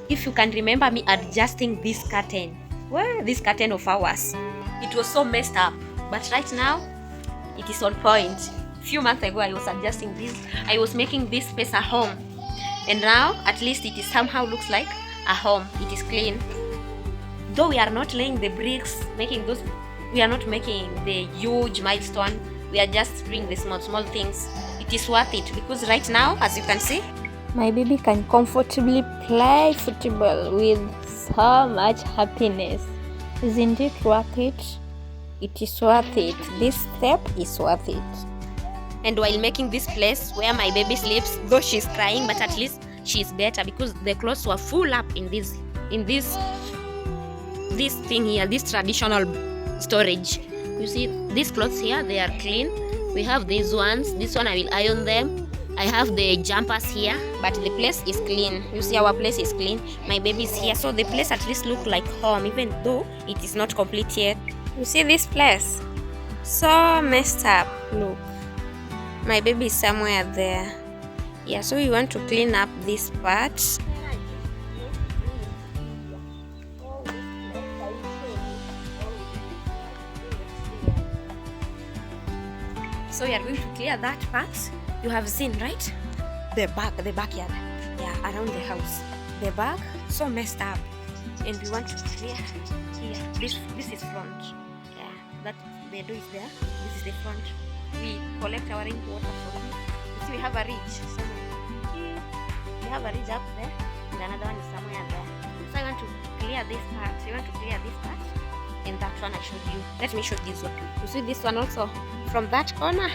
If you can remember me adjusting this curtain, this curtain of ours, it was so messed up, but right now it is on point. A few months ago I was adjusting this, I was making this space a home, and now at least it is somehow looks like a home. It is clean, though we are not laying the bricks, making those, we are not making the huge milestone, we are just doing the small things. It is worth it, because right now, as you can see, my baby can comfortably play football with so much happiness. Isn't it worth it? It is worth it. This step is worth it. And while making this place where my baby sleeps, though she's crying, but at least she's better, because the clothes were full up in this thing here, this traditional storage. You see these clothes here, they are clean. We have these ones. This one I will iron them. I have the jumpers here, but the place is clean. You see, our place is clean. My baby is here, so the place at least look like home, even though it is not complete yet. You see this place? So messed up. Look, my baby is somewhere there. Yeah, so we want to clean up this part. So we are going to clear that part. You have seen, right? The backyard. Yeah, around the house. The back, so messed up. And we want to clear here. This is front. Yeah, that the door is there. This is the front. We collect our rainwater from here. You see, we have a ridge somewhere. We have a ridge up there, and another one is somewhere there. So I want to clear this part. We want to clear this part. And that one I showed you. Let me show this one. You see this one also, from that corner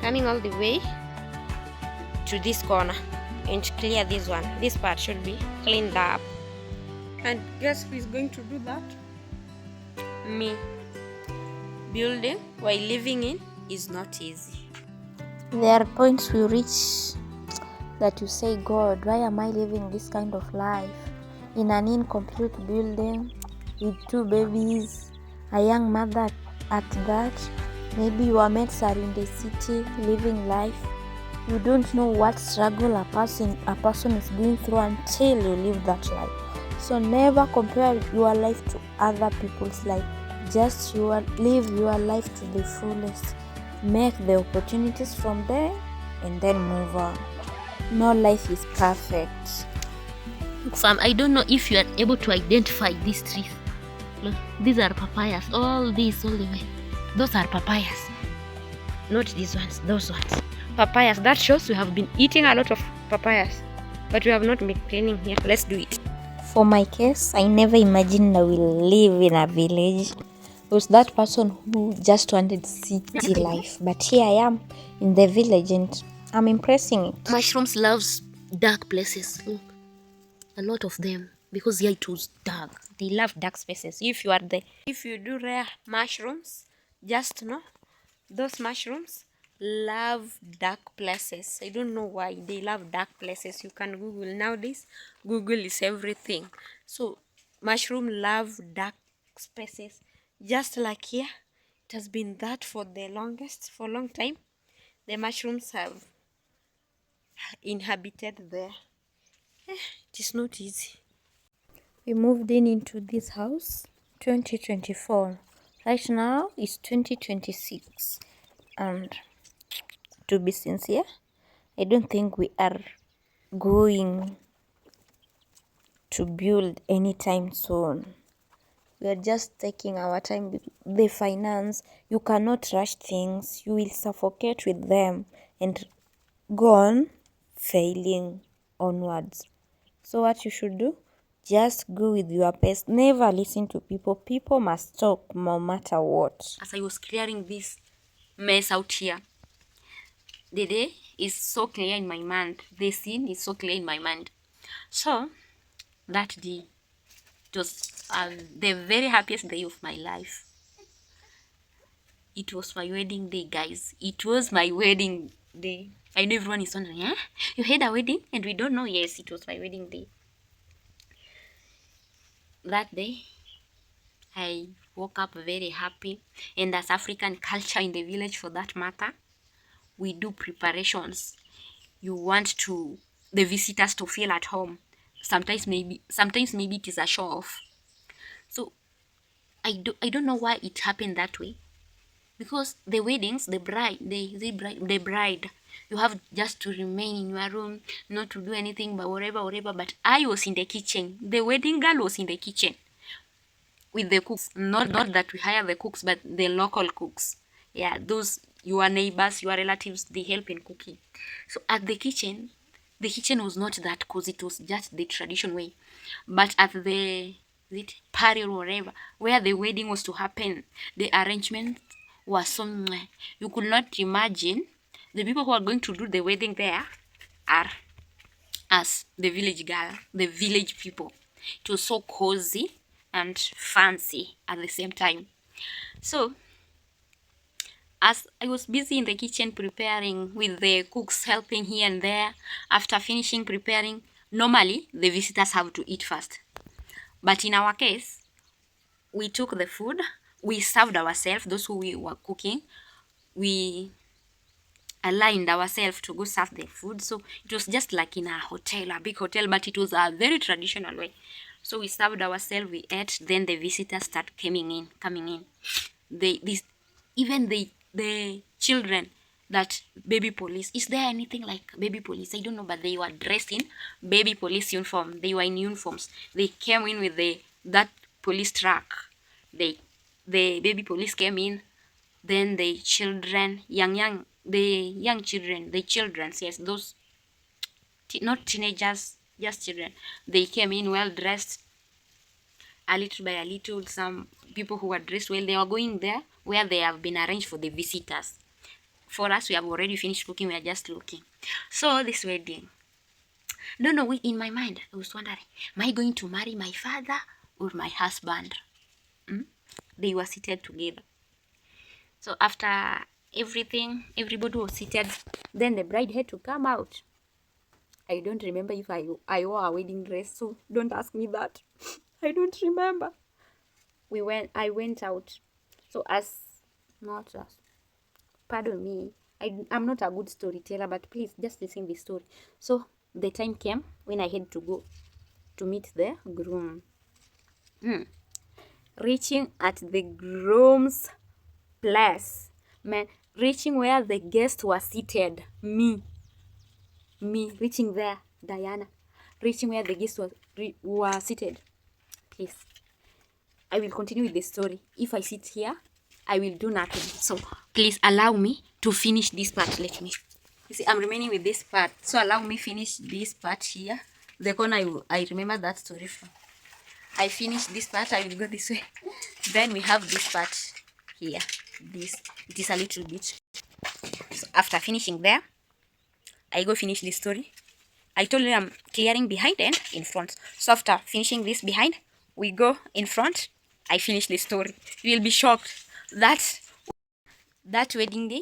coming all the way to this corner, and clear this one. This part should be cleaned up. And guess who is going to do that? Me. Building while living in is not easy. There are points we reach that you say, God, why am I living this kind of life in an incomplete building with 2 babies, a young mother at that? Maybe your mates are in the city living life. You don't know what struggle a person is going through until you live that life. So never compare your life to other people's life. Just live your life to the fullest. Make the opportunities from there and then move on. No life is perfect. Look, fam, I don't know if you are able to identify these trees. Look, these are papayas. All the way. Those are papayas. Not these ones, those ones. Papayas. That shows we have been eating a lot of papayas, but we have not been cleaning here. Let's do it. For my case, I never imagined I will live in a village. I was that person who just wanted city life, but here I am in the village and I'm impressing it. Mushrooms loves dark places. Look, a lot of them, because here it was dark. They love dark spaces. If you do rare mushrooms, just know those mushrooms love dark places. I don't know why they love dark places. You can Google nowadays. Google is everything. So mushroom love dark spaces, just like here. It has been that for a long time. The mushrooms have inhabited there. It is not easy. We moved into this house 2024. Right now it's 2026, and to be sincere, I don't think we are going to build anytime soon. We are just taking our time. The finance, you cannot rush things. You will suffocate with them and go on failing onwards. So what you should do, just go with your pace. Never listen to people. People must talk no matter what. As I was clearing this mess out here, the day is so clear in my mind. The scene is so clear in my mind. So that day, it was the very happiest day of my life. It was my wedding day, guys. It was my wedding day. I know everyone is wondering, huh? You had a wedding and we don't know? Yes, it was my wedding day. That day, I woke up very happy. And as African culture in the village, for that matter, we do preparations. You want the visitors to feel at home. Sometimes maybe it is a show off. So I don't know why it happened that way, because the weddings, the bride, you have just to remain in your room, not to do anything, but whatever. But I was in the kitchen. The wedding girl was in the kitchen with the cooks. Not that we hire the cooks, but the local cooks. Yeah, those your neighbors, your relatives, they help in cooking. So at the kitchen was not that cozy. It was just the tradition way. But at the party or whatever, where the wedding was to happen, the arrangement was so you could not imagine. The people who are going to do the wedding there are us, the village girl, the village people. It was so cozy and fancy at the same time. So, as I was busy in the kitchen preparing, with the cooks helping here and there, after finishing preparing, normally the visitors have to eat first. But in our case, we took the food, we served ourselves, those who we were cooking, we aligned ourselves to go serve the food. So it was just like in a hotel, a big hotel, but it was a very traditional way. So we served ourselves, we ate, then the visitors start coming in. This even the children, that baby police. Is there anything like baby police? I don't know, but they were dressed in baby police uniform. They were in uniforms. They came in with that police truck. They the baby police came in, then the children, young children, yes, those not teenagers, just children. They came in well dressed, a little by a little. Some people who were dressed well, they were going there where they have been arranged for the visitors. For us, we have already finished cooking. We are just looking. So this wedding, don't know. In my mind, I was wondering, am I going to marry my father or my husband? They were seated together. So after everything, everybody was seated. Then the bride had to come out. I don't remember if I wore a wedding dress, so don't ask me that. I don't remember. I went out. So not as, pardon me, I'm not a good storyteller, but please just listen this story. So the time came when I had to go to meet the groom. Reaching at the groom's place, man, reaching where the guests were seated, me reaching there, Diana, reaching where the guests were seated. Please, I will continue with the story. If I sit here, I will do nothing. So please allow me to finish this part. Let me. You see, I'm remaining with this part. So allow me finish this part here. The corner I remember that story from. I finish this part. I will go this way. Then we have this part here. It is a little bit. So after finishing there, I go finish this story. I told you I'm clearing behind and in front. So after finishing this behind, we go in front. I finish the story. You will be shocked that wedding day,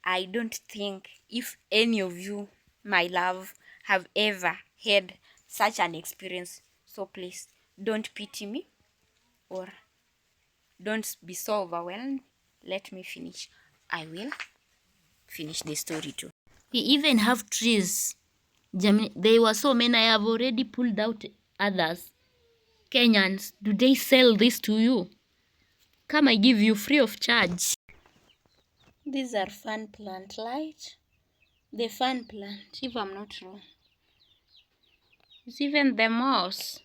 I don't think if any of you, my love, have ever had such an experience. So please don't pity me or don't be so overwhelmed. Let me finish. I will finish the story too. We even have trees. There were so many. I have already pulled out others. Kenyans, do they sell this to you? Come, I give you free of charge. These are fun plant, right? The fun plant, if I'm not wrong. It's even the moss.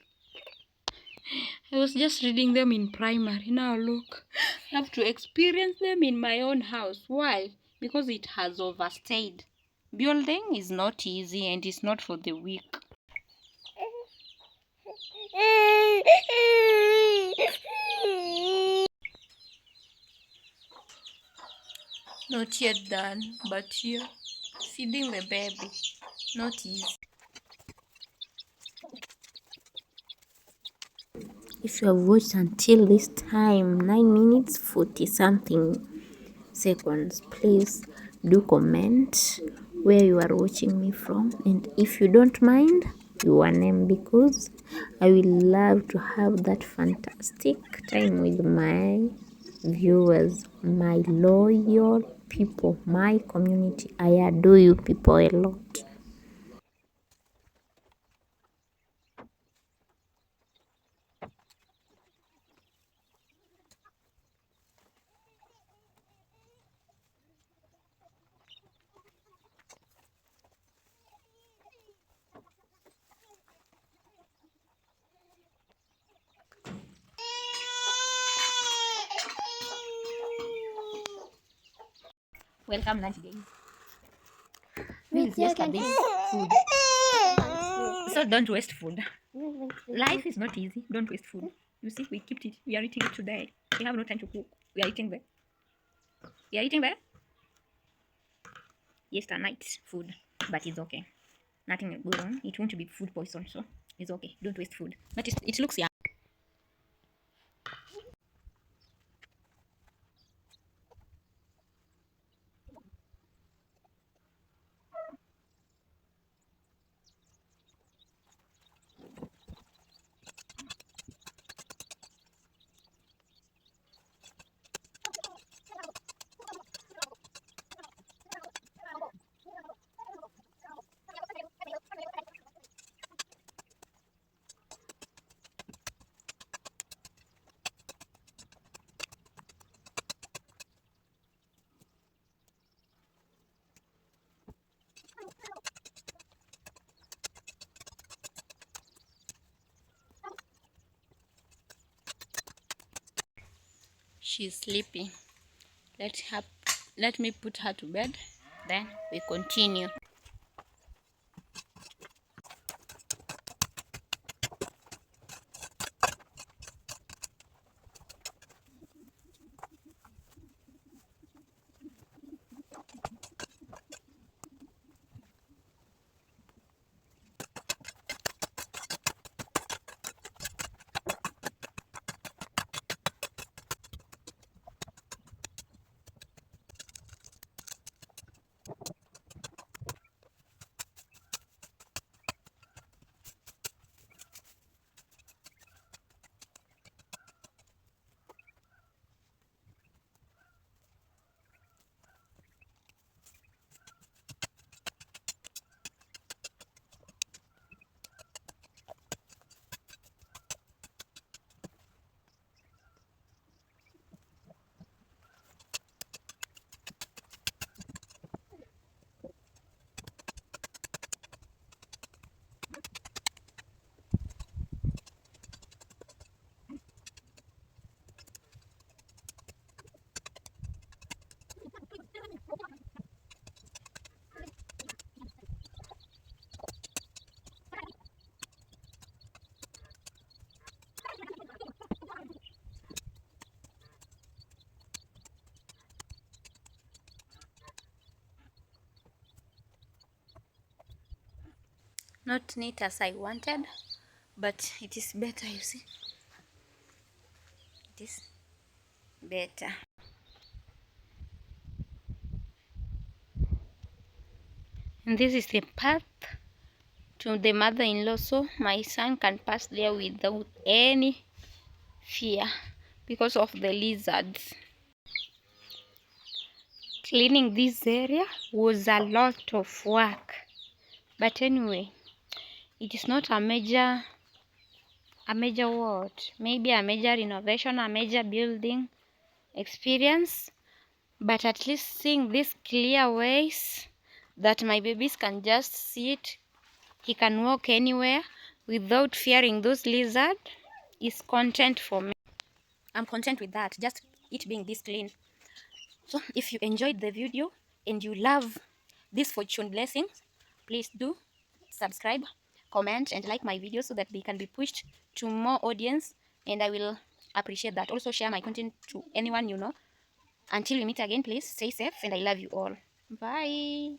I was just reading them in primary. Now look, I have to experience them in my own house. Why? Because it has overstayed. Building is not easy and it's not for the weak. Not yet done, but here, feeding the baby, not easy. If you have watched until this time, 9 minutes 40 something seconds, please do comment where you are watching me from, and if you don't mind your name, because I will love to have that fantastic time with my viewers, my loyal people, my community. I adore you people a lot. Welcome lunch, guys. This is yesterday's food. So don't waste food. Life is not easy. Don't waste food. You see, we kept it. We are eating it today. We have no time to cook. We are eating the. We are eating the yesterday night food, but it's okay. Nothing will go wrong. It won't be food poison, so it's okay. Don't waste food. But it looks young. She's sleepy. Let me put her to bed. Then we continue. Not neat as I wanted, but it is better, you see. It is better. And this is the path to the mother-in-law, so my son can pass there without any fear because of the lizards. Cleaning this area was a lot of work, but anyway, it is not a major what? Maybe a major renovation, a major building experience, but at least seeing these clear ways that my babies can just sit, he can walk anywhere without fearing those lizards is content for me. I'm content with that, just it being this clean. So if you enjoyed the video and you love these fortune blessings, please do subscribe, comment, and like my videos so that they can be pushed to more audience, and I will appreciate that. Also share my content to anyone you know. Until we meet again, please stay safe, and I love you all. Bye.